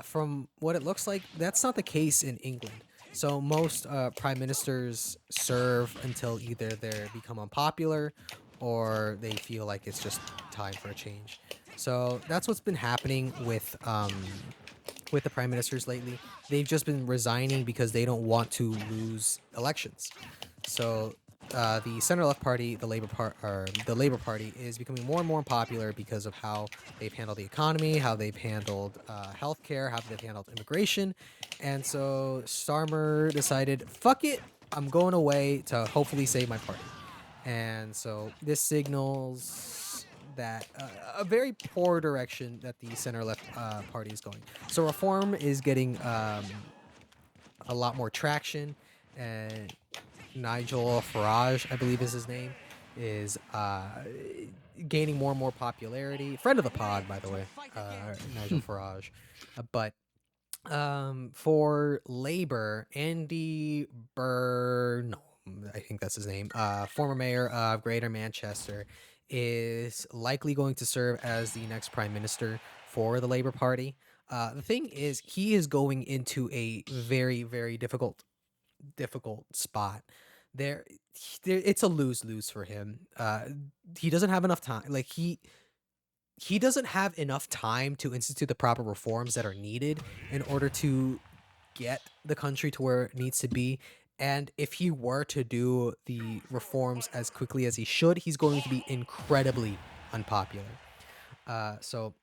A: From what it looks like, that's not the case in England. So most prime ministers serve until either they become unpopular or they feel like it's just time for a change. So that's what's been happening with the prime ministers lately. They've just been resigning because they don't want to lose elections. So the center left party, the Labour Party, is becoming more and more unpopular because of how they've handled the economy, how they've handled healthcare, how they've handled immigration, and so Starmer decided, "Fuck it, I'm going away to hopefully save my party." And so this signals that a very poor direction that the center left party is going. So Reform is getting a lot more traction, and Nigel Farage, I believe is his name, is gaining more and more popularity. Friend of the pod, by the way, Nigel Farage. But for Labour, Andy Burnham, I think that's his name, former mayor of Greater Manchester, is likely going to serve as the next prime minister for the Labour Party. The thing is, he is going into a very, very difficult spot. There, it's a lose-lose for him. He doesn't have enough time. Like he doesn't have enough time to institute the proper reforms that are needed in order to get the country to where it needs to be. And if he were to do the reforms as quickly as he should, he's going to be incredibly unpopular. So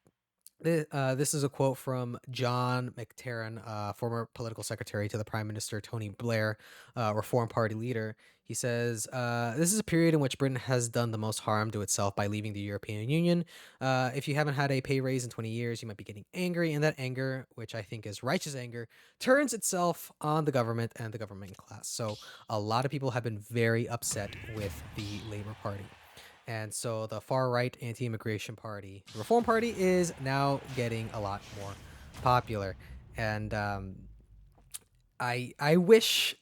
A: this is a quote from John McTernan, former political secretary to the Prime Minister Tony Blair, Reform Party leader. He says, "This is a period in which Britain has done the most harm to itself by leaving the European Union. If you haven't had a pay raise in 20 years, you might be getting angry, and that anger, which I think is righteous anger, turns itself on the government and the government class." So a lot of people have been very upset with the Labour Party. And so the far right anti-immigration party, the Reform Party, is now getting a lot more popular. And I wish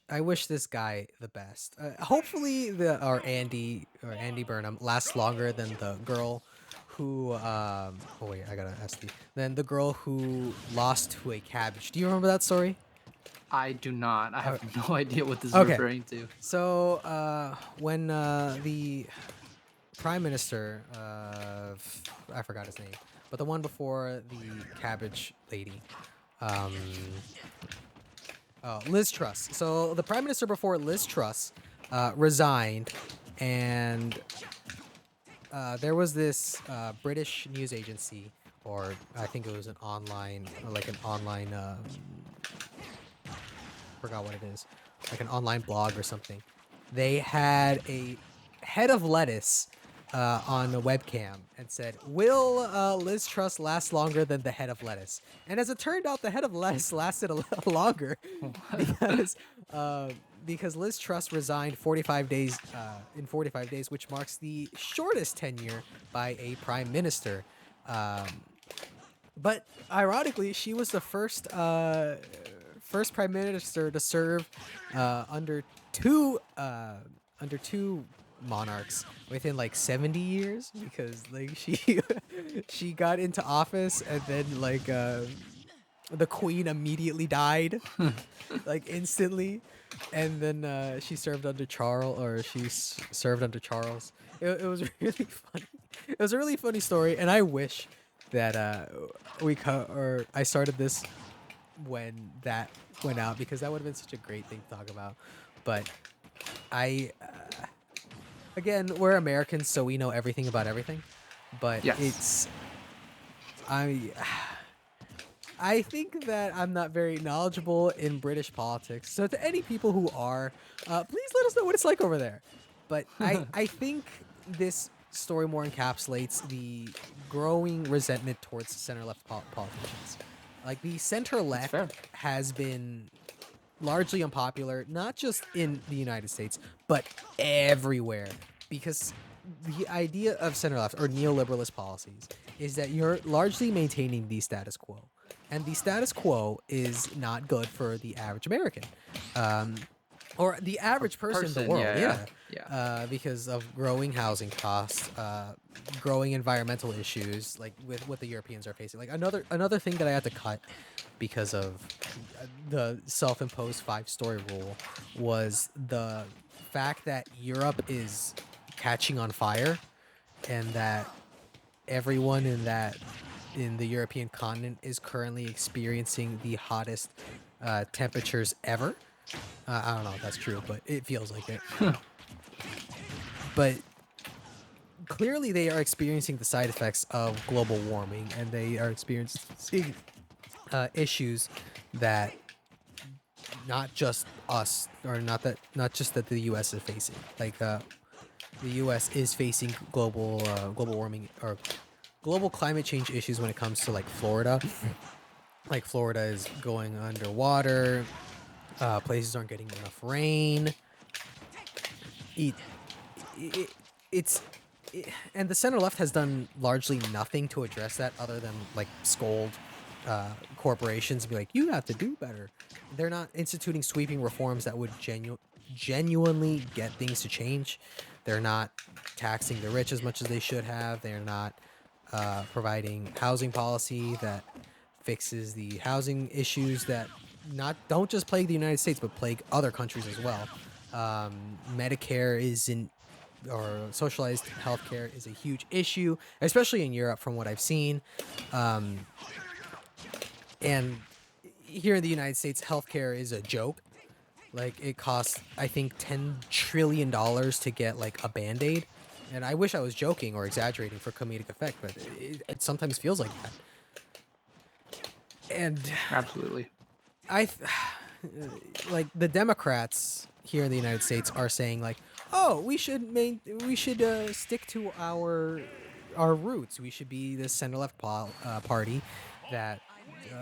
A: this guy the best. Hopefully Andy Burnham lasts longer than the girl who oh wait, I gotta ask you. Then the girl who lost to a cabbage. Do you remember that story?
B: I do not. I have no idea what this is
A: Okay.
B: referring to.
A: So when the Prime Minister of, I forgot his name, but the one before the cabbage lady, Liz Truss. So the Prime Minister before Liz Truss resigned, and there was this British news agency, or I think it was an online, forgot what it is, like an online blog or something. They had a head of lettuce on a webcam and said, "Will Liz Truss last longer than the head of lettuce?" And as it turned out, the head of lettuce lasted a little longer because because Liz Truss resigned 45 days in 45 days, which marks the shortest tenure by a prime minister. But ironically, she was the first prime minister to serve under two monarchs within like 70 years, because like she got into office and then like the queen immediately died like instantly, and then she served under Charles. It was really funny. It was a really funny story, and I wish that I started this when that went out, because that would have been such a great thing to talk about. But I again, we're Americans, so we know everything about everything. But
B: Yes.
A: I think that I'm not very knowledgeable in British politics. So to any people who are, please let us know what it's like over there. But I think this story more encapsulates the growing resentment towards center-left politicians. Like the center-left has been largely unpopular, not just in the United States, but everywhere. Because the idea of center-left or neoliberalist policies is that you're largely maintaining the status quo. And the status quo is not good for the average American. Or the average person in the world, because of growing housing costs, growing environmental issues, like with what the Europeans are facing. Like another thing that I had to cut because of the self-imposed 5-story rule was the fact that Europe is catching on fire, and that everyone in the European continent is currently experiencing the hottest temperatures ever. I don't know if that's true, but it feels like it. But clearly they are experiencing the side effects of global warming, and they are experiencing issues that not just us, or not just that the US is facing. Like the US is facing global warming or global climate change issues when it comes to like Florida. Like Florida is going underwater. Places aren't getting enough rain. And the center left has done largely nothing to address that, other than like scold corporations and be like, you have to do better. They're not instituting sweeping reforms that would genuinely get things to change. They're not taxing the rich as much as they should have. They're not providing housing policy that fixes the housing issues that don't just plague the United States, but plague other countries as well. Medicare isn't, or socialized healthcare is a huge issue, especially in Europe from what I've seen. And here in the United States, healthcare is a joke. Like it costs, I think, $10 trillion to get like a Band-Aid. And I wish I was joking or exaggerating for comedic effect, but it sometimes feels like that. And
B: Absolutely.
A: like the Democrats here in the United States are saying like, oh, we should stick to our roots. We should be the center left party that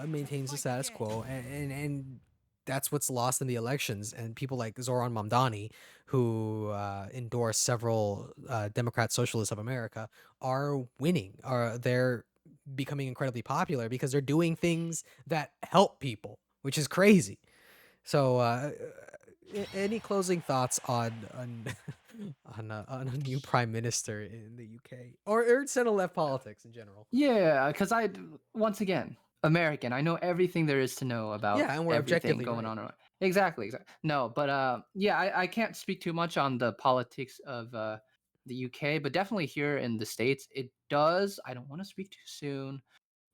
A: maintains the status quo, and that's what's lost in the elections. And people like Zoran Mamdani, who endorse several Democrat Socialists of America, are winning. They're becoming incredibly popular because they're doing things that help people, which is crazy. So, any closing thoughts on on a new prime minister in the UK or center left politics in general?
B: Yeah, because once again, American. I know everything there is to know about
A: Yeah, and we're
B: everything
A: objectively
B: going
A: right.
B: on around. Exactly, exactly. No, but yeah, I can't speak too much on the politics of the UK, but definitely here in the States, it does. I don't want to speak too soon,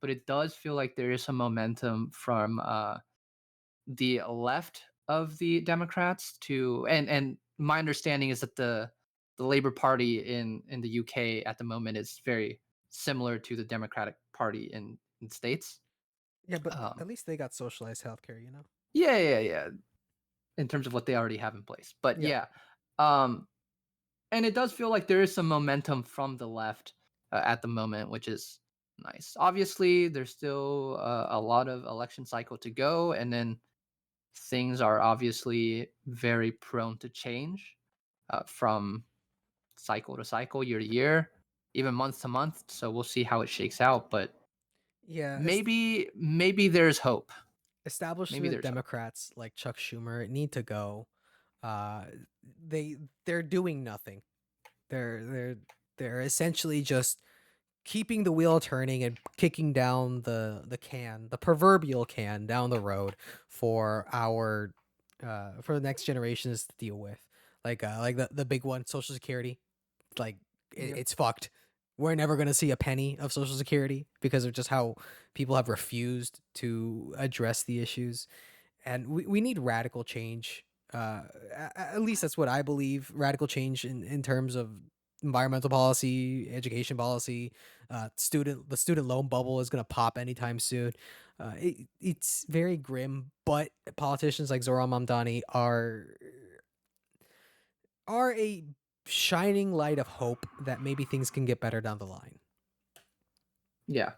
B: but it does feel like there is some momentum from the left of the Democrats to, and my understanding is that the Labour Party in the UK at the moment is very similar to the Democratic Party in States.
A: Yeah, but
B: Um,
A: at least they got socialized healthcare, you know.
B: yeah, yeah, yeah. In terms of what they already have in place, but
A: Yeah,
B: yeah, um, and it does feel like there is some momentum from the left at the moment, which is nice. Obviously, there's still a lot of election cycle to go, and then things are obviously very prone to change from cycle to cycle, year to year, even month to month. So we'll see how it shakes out. But
A: yeah.
B: maybe there's hope. Maybe
A: Establishment
B: there's hope.
A: Democrats like Chuck Schumer need to go. Uh, they're doing nothing. They're essentially just keeping the wheel turning and kicking down the proverbial can down the road for our for the next generations to deal with. Like the big one, Social Security. Like
B: Yep.
A: it's fucked. We're never gonna see a penny of Social Security because of just how people have refused to address the issues, and we need radical change. At least that's what I believe. Radical change in terms of environmental policy, education policy. The student loan bubble is gonna pop anytime soon. It's very grim, but politicians like Zoran Mamdani are a shining light of hope that maybe things can get better down the line.
B: Yeah.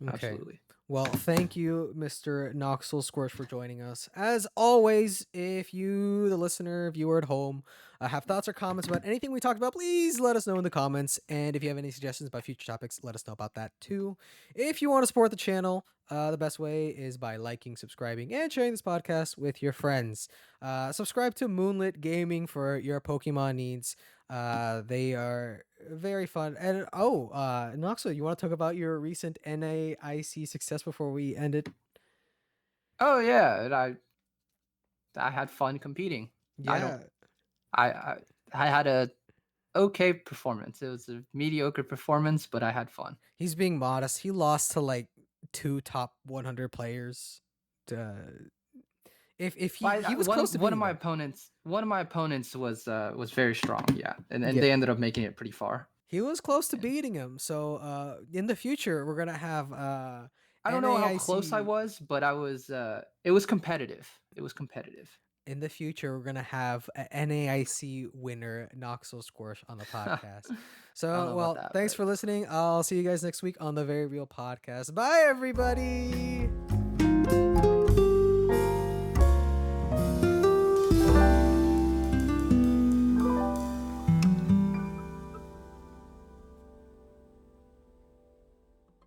A: Okay.
B: Absolutely.
A: Well, thank you, Mr. Noxel Squirt, for joining us. As always, if you, the listener, viewer at home, have thoughts or comments about anything we talked about, please let us know in the comments. And if you have any suggestions about future topics, let us know about that too. If you want to support the channel, the best way is by liking, subscribing, and sharing this podcast with your friends. Subscribe to Moonlit Gaming for your Pokemon needs. They are very fun. And Noxo, you want to talk about your recent NAIC success before we end it?
B: Oh yeah, and I had fun competing. I don't.
A: Yeah,
B: I I had a okay performance. It was a mediocre performance, but I had fun.
A: he's being modest. He lost to like two top 100 players. Uh, if he was close to
B: One of
A: beating
B: my
A: them.
B: opponents was very strong, yeah, and
A: Yeah,
B: they ended up making it pretty far.
A: he was close to
B: And
A: beating him. So in the future, we're gonna have
B: I don't know how close I
A: NAIC.
B: was, but I was. It was competitive. It was competitive.
A: In the future, we're gonna have a NAIC winner, Noxel Squirsh, on the podcast.
B: I don't
A: So,
B: know about
A: well,
B: that,
A: thanks
B: but
A: for listening. I'll see you guys next week on the Very Real Podcast. Bye, everybody.